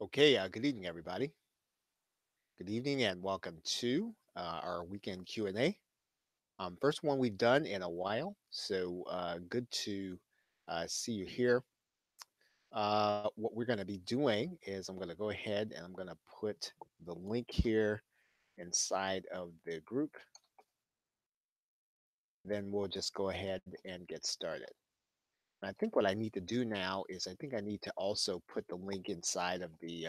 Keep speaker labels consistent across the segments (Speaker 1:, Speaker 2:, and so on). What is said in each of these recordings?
Speaker 1: Okay, good evening, everybody. Good evening, and welcome to our weekend Q&A. First one we've done in a while, so good to see you here. What we're going to be doing is I'm going to go ahead and I'm going to put the link here inside of the group. Then we'll just go ahead and get started. And I think what I need to do now is I think I need to also put the link inside of the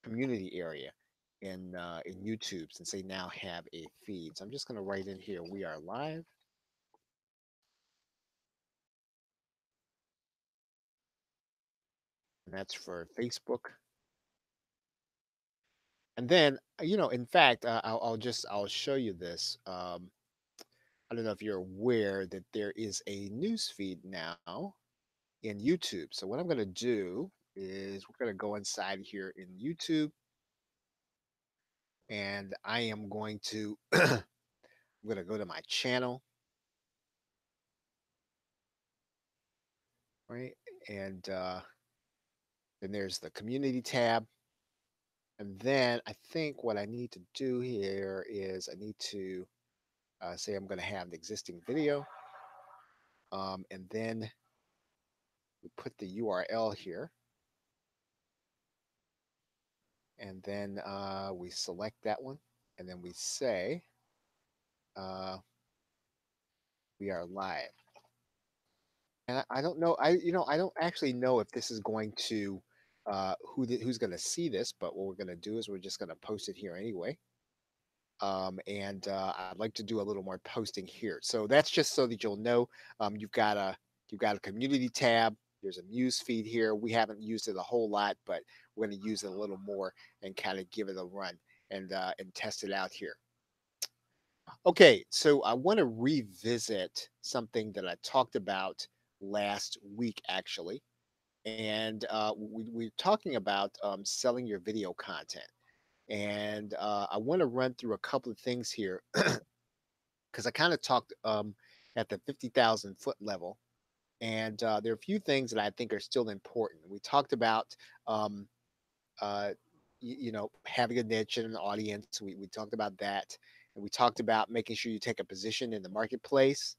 Speaker 1: community area in YouTube since they now have a feed. So I'm just going to write in here, we are live. And that's for Facebook. And then, in fact, I'll show you this. I don't know if you're aware that there is a news feed now in YouTube. So what I'm going to do is we're going to go inside here in YouTube, and I am going to I'm going to go to my channel, right? And then there's the community tab. And then I think what I need to do here is I need to say I'm going to have the existing video. And then we put the URL here. And then we select that one. And then we say we are live. And I don't know. I don't actually know if this is going to who's going to see this. But what we're going to do is we're just going to post it here anyway. And I'd like to do a little more posting here. So that's just so that you'll know you've got a community tab. There's a news feed here. We haven't used it a whole lot, but we're going to use it a little more and kind of give it a run and test it out here. Okay, so I want to revisit something that I talked about last week, actually, and we're talking about selling your video content. And I want to run through a couple of things here because I kind of talked at the 50,000 foot level. And there are a few things that I think are still important. We talked about, um, uh, having a niche and an audience. We talked about that. And we talked about making sure you take a position in the marketplace,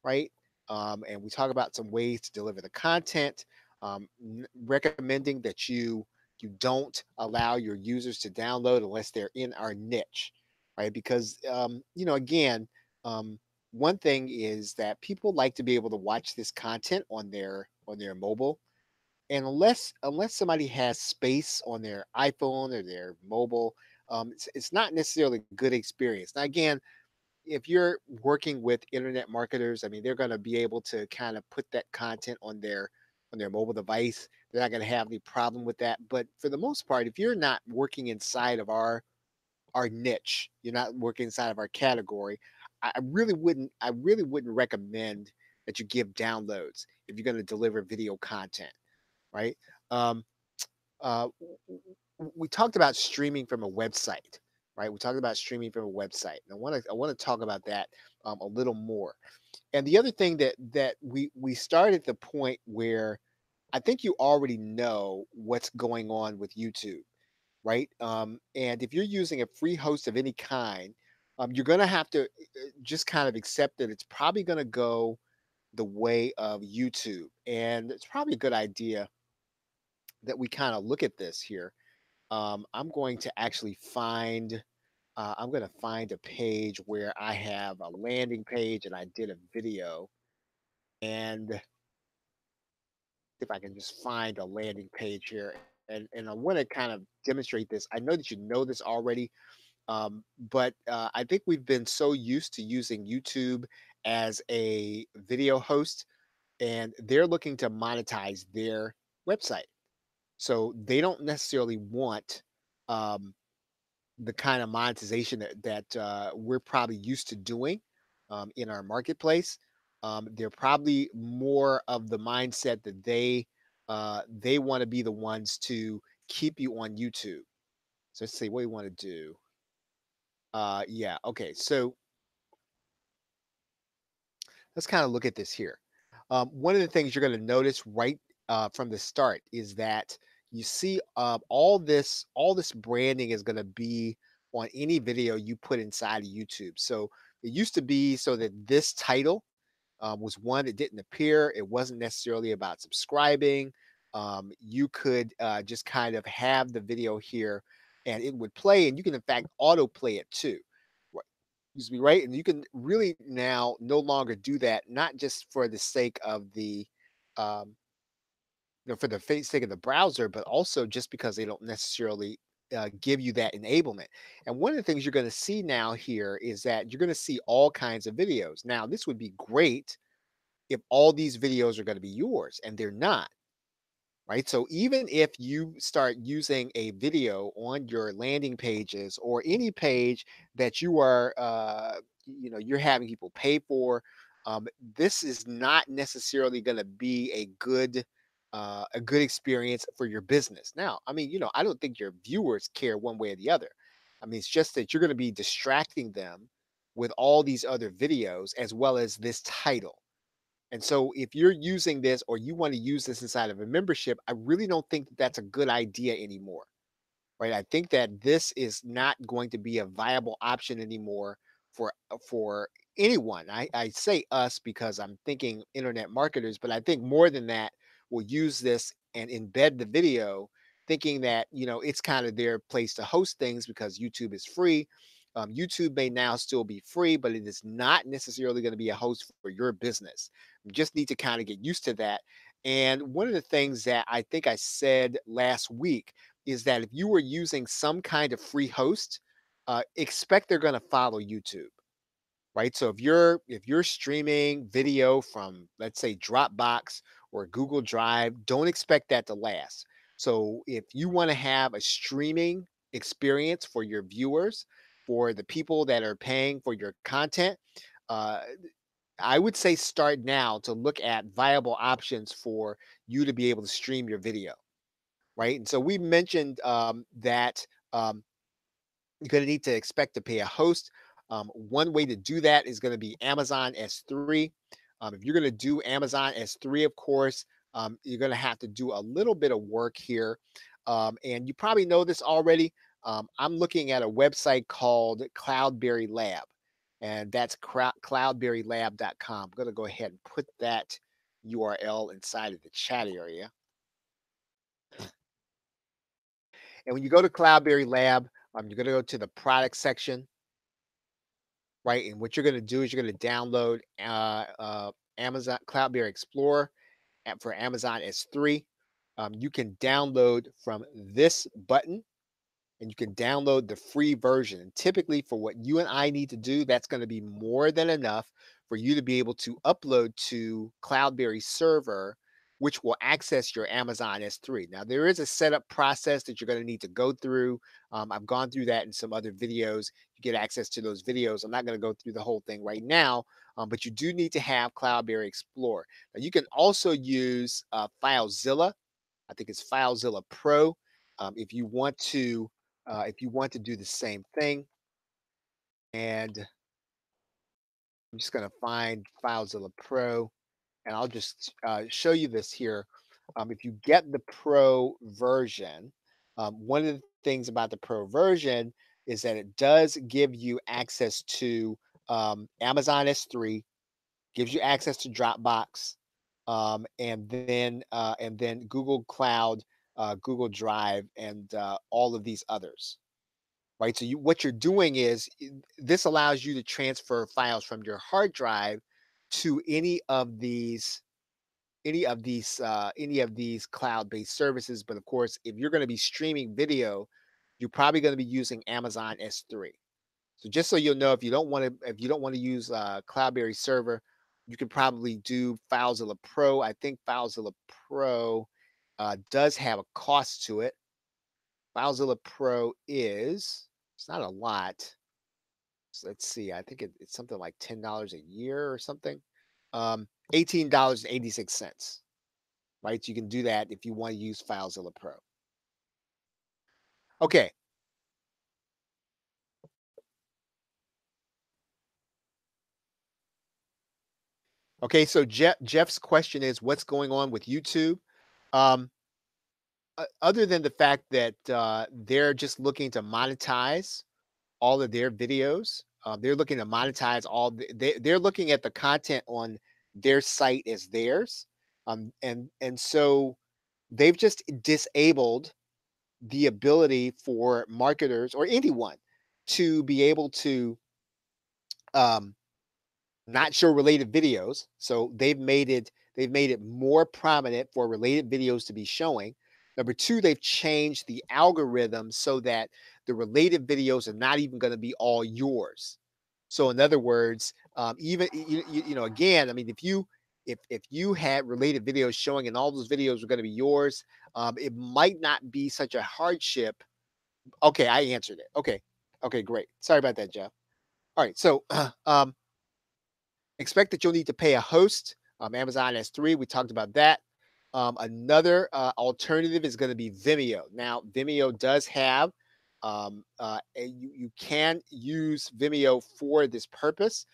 Speaker 1: right? And we talk about some ways to deliver the content, recommending that you don't allow your users to download unless they're in our niche, right? Because again, um, one thing is that people like to be able to watch this content on their mobile, and unless somebody has space on their iPhone or their mobile, it's not necessarily a good experience. Now, again, if you're working with internet marketers, I mean, they're going to be able to kind of put that content on their mobile device. They're not going to have any problem with that. But for the most part, if you're not working inside of our niche, you're not working inside of our category, I really wouldn't recommend that you give downloads if you're going to deliver video content, right? Um, we talked about streaming from a website, right? We talked about streaming from a website, and I want to talk about that a little more. And the other thing that we started at the point where I think you already know what's going on with YouTube, right? And if you're using a free host of any kind, you're going to have to just kind of accept that it's probably going to go the way of YouTube, and it's probably a good idea that we kind of look at this here. I'm going to actually find I'm going to find a page where I have a landing page and I did a video, and if I can just find a landing page here, and I want to kind of demonstrate this. I know that you know this already, but I think we've been so used to using YouTube as a video host, and they're looking to monetize their website, so they don't necessarily want um, the kind of monetization that we're probably used to doing in our marketplace. They're probably more of the mindset that they want to be the ones to keep you on YouTube. So let's see what we want to do. Yeah, okay. So let's kind of look at this here. One of the things you're going to notice right from the start is that you see all this branding is going to be on any video you put inside of YouTube. So it used to be so that this title was one that didn't appear. It wasn't necessarily about subscribing. You could just kind of have the video here and it would play, and you can, in fact, autoplay it too. Right. Excuse me, right? And you can really now no longer do that, not just for the sake of um, for the sake of the browser, but also just because they don't necessarily give you that enablement. And one of the things you're going to see now here is that you're going to see all kinds of videos. Now, this would be great if all these videos are going to be yours, and they're not, right? So even if you start using a video on your landing pages or any page that you are you're having people pay for, this is not necessarily going to be a good experience for your business. Now, I mean, I don't think your viewers care one way or the other. I mean, it's just that you're going to be distracting them with all these other videos as well as this title. And so if you're using this or you want to use this inside of a membership, I really don't think that that's a good idea anymore, right? I think that this is not going to be a viable option anymore for anyone. I say us because I'm thinking internet marketers, but I think more than that will use this and embed the video, thinking that it's kind of their place to host things because YouTube is free. YouTube may now still be free, but it is not necessarily going to be a host for your business. You just need to kind of get used to that. And one of the things that I think I said last week is that if you were using some kind of free host, expect they're going to follow YouTube, right? So if you're streaming video from, let's say, Dropbox or Google Drive, don't expect that to last. So if you want to have a streaming experience for your viewers, for the people that are paying for your content, uh, I would say start now to look at viable options for you to be able to stream your video, right? And so we mentioned that you're going to need to expect to pay a host. One way to do that is going to be Amazon S3. If you're going to do Amazon S3, of course, you're going to have to do a little bit of work here. And you probably know this already. I'm looking at a website called Cloudberry Lab, and that's cloudberrylab.com. I'm going to go ahead and put that URL inside of the chat area. And when you go to Cloudberry Lab, you're going to go to the product section, right? And what you're going to do is you're going to download Amazon Cloudberry Explorer for Amazon S3. You can download from this button, and you can download the free version. And typically, for what you and I need to do, that's going to be more than enough for you to be able to upload to Cloudberry server, which will access your Amazon S3. Now, there is a setup process that you're going to need to go through. I've gone through that in some other videos. You get access to those videos. I'm not going to go through the whole thing right now, but you do need to have Cloudberry Explorer. Now, you can also use FileZilla. I think it's FileZilla Pro. If you want to do the same thing. And I'm just going to find FileZilla Pro, and I'll just show you this here. If you get the Pro version, one of the things about the Pro version is that it does give you access to Amazon S3, gives you access to Dropbox, and then Google Cloud, Google Drive, and all of these others. Right. So what you're doing is this allows you to transfer files from your hard drive to any of these cloud-based services. But of course, if you're going to be streaming video, you're probably going to be using Amazon S3. So just so you'll know, if you don't want to use Cloudberry server, you can probably do FileZilla Pro. I think FileZilla Pro does have a cost to it. FileZilla Pro it's not a lot. So let's see. I think it's something like $10 a year or something. $18.86. Right. So you can do that if you want to use FileZilla Pro. Okay. Okay. So Jeff's question is, what's going on with YouTube? Um, other than the fact that they're just looking to monetize all of their videos, they're looking to monetize they're looking at the content on their site as theirs, and so they've just disabled the ability for marketers or anyone to be able to um, not show related videos. So they've made it more prominent for related videos to be showing. Number two, they've changed the algorithm so that the related videos are not even going to be all yours. So in other words, even again, I mean, if you had related videos showing and all those videos were going to be yours, it might not be such a hardship. Okay, I answered it. Okay, okay, great. Sorry about that, Jeff. All right, so expect that you'll need to pay a host. Amazon S3, we talked about that. Another alternative is going to be Vimeo. Now, Vimeo does have, you can use Vimeo for this purpose.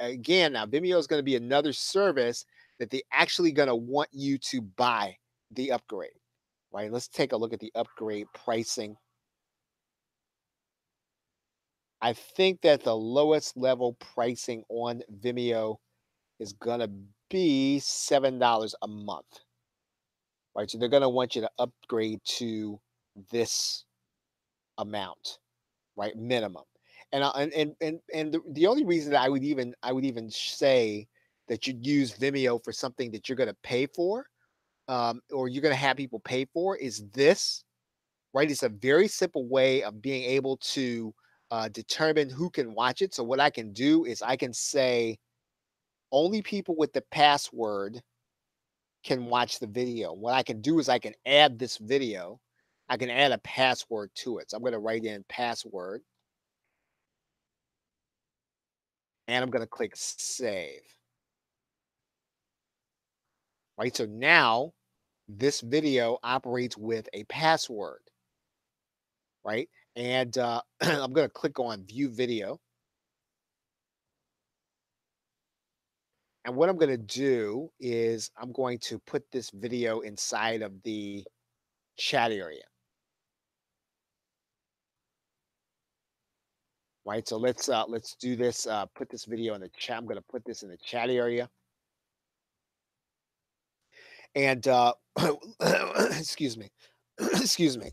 Speaker 1: Again, now Vimeo is going to be another service that they actually going to want you to buy the upgrade, right? Let's take a look at the upgrade pricing. I think that the lowest level pricing on Vimeo is gonna be $7 a month, right? So they're gonna want you to upgrade to this amount, right? Minimum. And the only reason that I would even say that you'd use Vimeo for something that you're gonna pay for, or you're gonna have people pay for, is this, right? It's a very simple way of being able to determine who can watch it. So what I can do is I can say only people with the password can watch the video. What I can do is I can add this video. I can add a password to it. So I'm going to write in password and I'm going to click save. Right. So now this video operates with a password. Right. And I'm going to click on view video. And what I'm going to do is I'm going to put this video inside of the chat area. Right. So let's do this. Put this video in the chat. I'm going to put this in the chat area. And excuse me. Excuse me.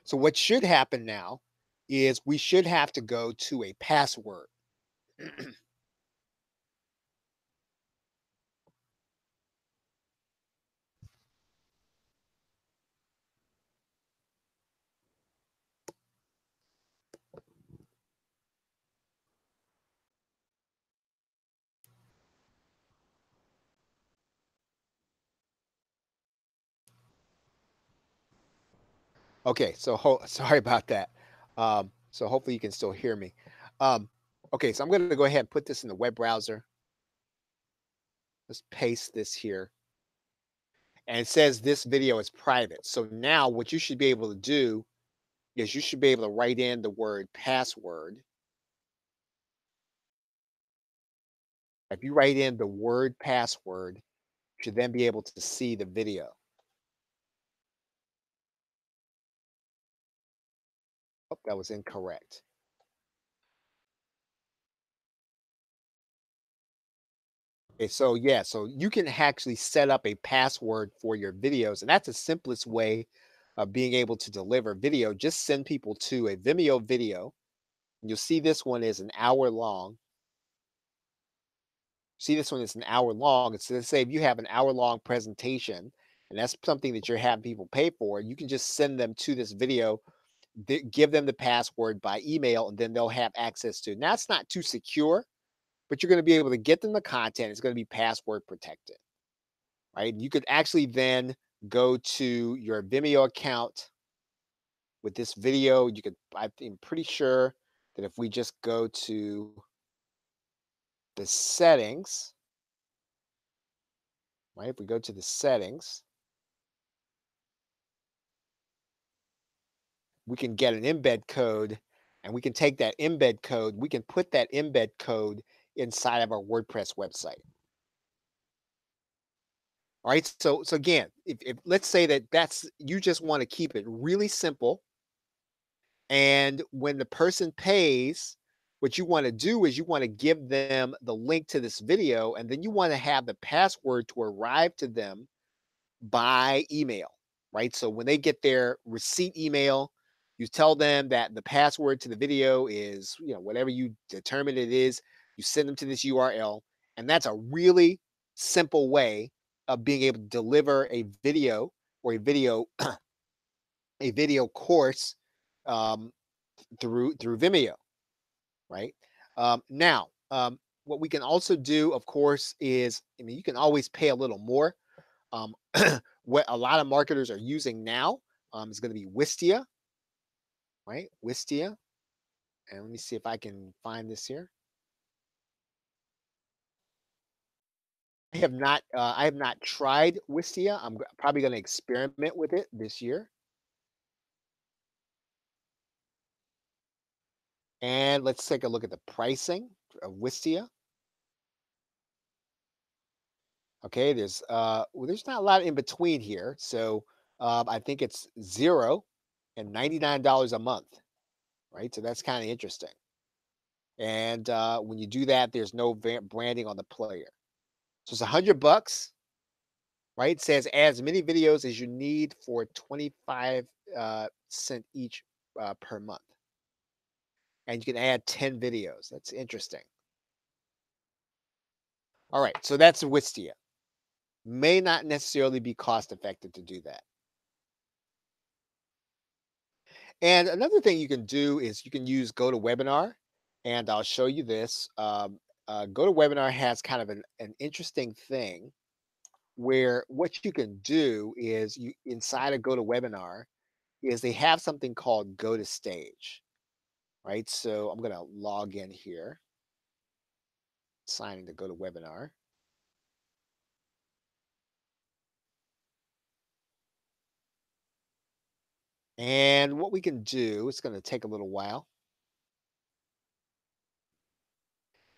Speaker 1: So what should happen now is we should have to go to a password. Okay, so sorry about that. So hopefully you can still hear me. Um, okay, so I'm going to go ahead and put this in the web browser. Let's paste this here. And it says this video is private. So now what you should be able to do is you should be able to write in the word password. If you write in the word password, you should then be able to see the video. Oh, that was incorrect. Okay, so yeah, so you can actually set up a password for your videos, and that's the simplest way of being able to deliver video. Just send people to a Vimeo video. You'll see this one is an hour long. See this one is an hour long. It's to say if you have an hour long presentation, and that's something that you're having people pay for, you can just send them to this video, give them the password by email, and then they'll have access to it. Now it's not too secure, but you're going to be able to get them the content. It's going to be password protected. Right? You could actually then go to your Vimeo account with this video. I'm pretty sure that if we just go to the settings, right? If we go to the settings, we can get an embed code and we can take that embed code, we can put that embed code inside of our WordPress website. All right. So again, if let's say that that's you just want to keep it really simple, and when the person pays, what you want to do is you want to give them the link to this video, and then you want to have the password to arrive to them by email, right? So when they get their receipt email, you tell them that the password to the video is, whatever you determine it is, you send them to this URL. And that's a really simple way of being able to deliver a video or a video course um, through Vimeo, right? What we can also do, of course, is you can always pay a little more. um, what a lot of marketers are using now is going to be Wistia, right? Wistia. And let me see if I can find this here. I have not tried Wistia. Probably going to experiment with it this year. And let's take a look at the pricing of Wistia. Okay, there's not a lot in between here. So I think it's 0 and $99 a month, right? So that's kind of interesting. And when you do that, there's no branding on the player. So it's $100, right? It says as many videos as you need for 25 cent each per month, and you can add 10 videos. That's interesting. All right, so that's Wistia. May not necessarily be cost effective to do that. And another thing you can do is you can use GoToWebinar, and I'll show you this. GoToWebinar has kind of an interesting thing where what you can do is you inside of GoToWebinar is they have something called Go to Stage, right? So I'm going to log in here, signing to GoToWebinar. And what we can do, it's going to take a little while,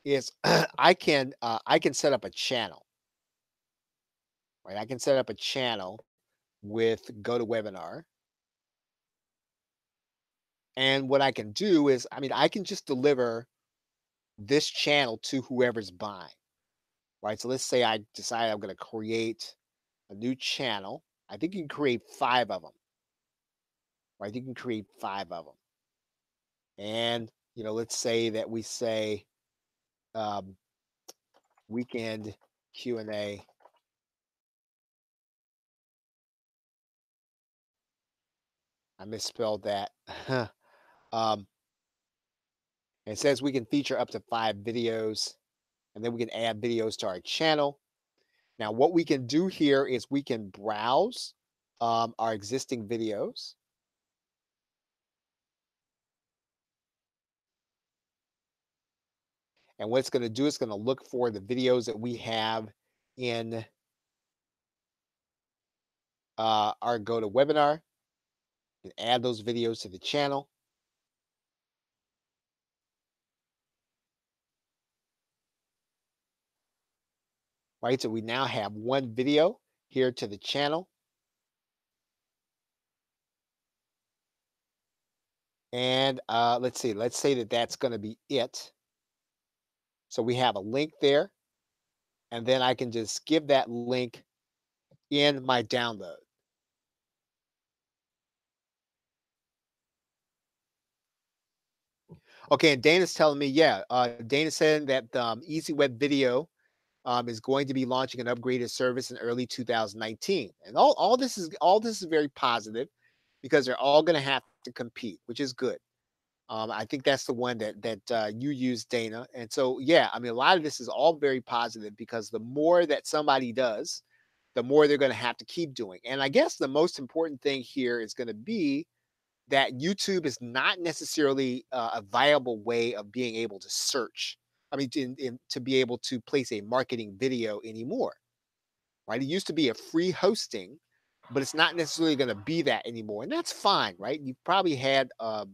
Speaker 1: is I can set up a channel, right? I can set up a channel with GoToWebinar. And what I can do is, I can just deliver this channel to whoever's buying, right? So let's say I decide I'm going to create a new channel. I think you can create 5 of them, right? You can create 5 of them. And, let's say that we say um, weekend Q&A. I misspelled that. um, it says we can feature up to 5 videos, and then we can add videos to our channel. Now, what we can do here is we can browse our existing videos. And what it's going to do is going to look for the videos that we have in our GoToWebinar and add those videos to the channel. Right, so we now have 1 video here to the channel. And let's say that that's going to be it. So we have a link there, and then I can just give that link in my download. Okay, and Dana's telling me, yeah, Dana said that Easy Web Video is going to be launching an upgraded service in early 2019, and all this is very positive because they're all going to have to compete, which is good. I think that's the one that you use, Dana. And so, yeah, a lot of this is all very positive because the more that somebody does, the more they're going to have to keep doing. And I guess the most important thing here is going to be that YouTube is not necessarily a viable way of being able to search. To be able to place a marketing video anymore, right? It used to be a free hosting, but it's not necessarily going to be that anymore, and that's fine, right? You've probably had a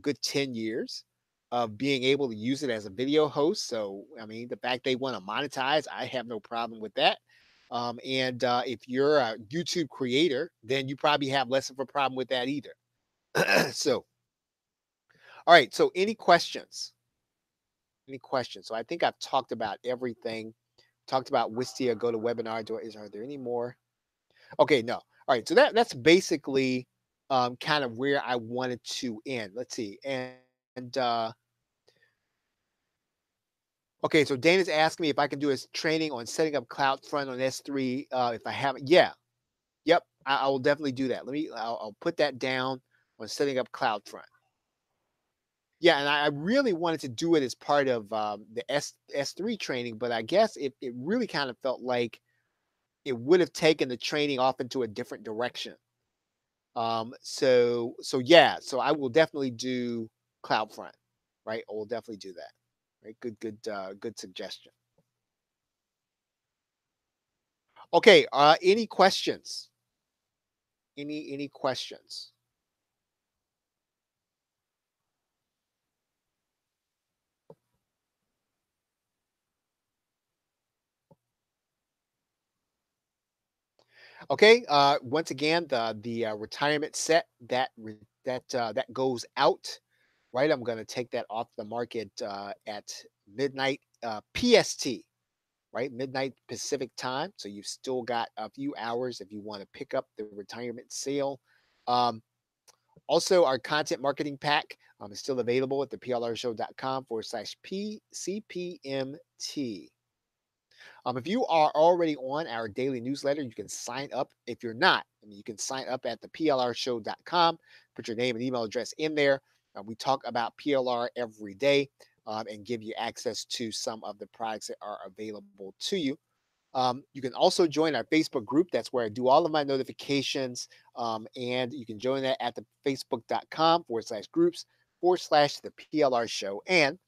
Speaker 1: good 10 years of being able to use it as a video host. So, the fact they want to monetize, I have no problem with that. And if you're a YouTube creator, then you probably have less of a problem with that either. So, all right. So, any questions? Any questions? So, I think I've talked about everything. Talked about Wistia, GoToWebinar. Are there any more? Okay, no. All right. So that's basically kind of where I wanted to end. Let's see. And okay, so Dana's asking me if I can do a training on setting up CloudFront on S3. If I haven't, yeah, yep, I will definitely do that. I'll put that down on setting up CloudFront. Yeah, and I really wanted to do it as part of the S3 training, but I guess it really kind of felt like it would have taken the training off into a different direction. So yeah, so I will definitely do CloudFront, right? I will definitely do that. Right? Good suggestion. Okay, any questions? Any questions? Okay, once again, the retirement set that goes out, right? I'm going to take that off the market at midnight PST, right? Midnight Pacific time. So you've still got a few hours if you want to pick up the retirement sale. Um, Also, our content marketing pack is still available at the plrshow.com/PCPMT. If you are already on our daily newsletter, you can sign up. If you're not, I mean, you can sign up at the plrshow.com, put your name and email address in there. We talk about PLR every day and give you access to some of the products that are available to you. You can also join our Facebook group. That's where I do all of my notifications. And you can join that at the facebook.com/groups/, the PLR show. And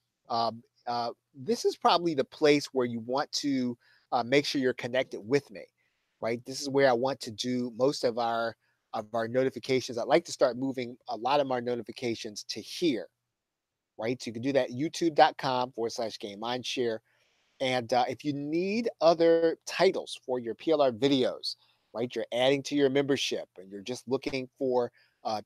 Speaker 1: this is probably the place where you want to make sure you're connected with me, right? This is where I want to do most of our notifications. I'd like to start moving a lot of our notifications to here, right? So you can do that youtube.com/game mindshare. And if you need other titles for your PLR videos, right, you're adding to your membership and you're just looking for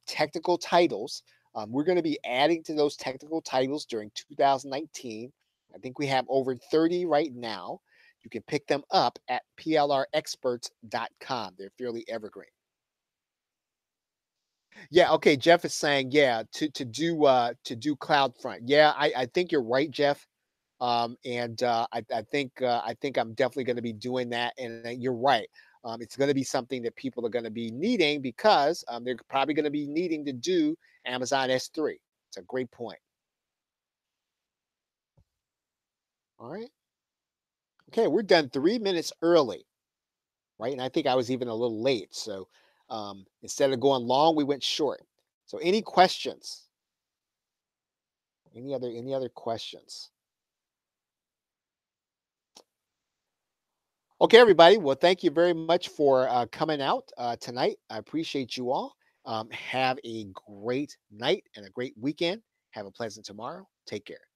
Speaker 1: technical titles, we're going to be adding to those technical titles during 2019. I think we have over 30 right now. You can pick them up at plrexperts.com. They're fairly evergreen. Yeah, okay. Jeff is saying, yeah, to do CloudFront. Yeah, I think you're right, Jeff. And I think I'm definitely going to be doing that. And you're right. It's going to be something that people are going to be needing because they're probably going to be needing to do Amazon S3. It's a great point. All right. Okay, we're done 3 minutes early, right? And I think I was even a little late. So instead of going long, we went short. So any questions? Any other questions? Okay, everybody. Well, thank you very much for coming out tonight. I appreciate you all. Have a great night and a great weekend. Have a pleasant tomorrow. Take care.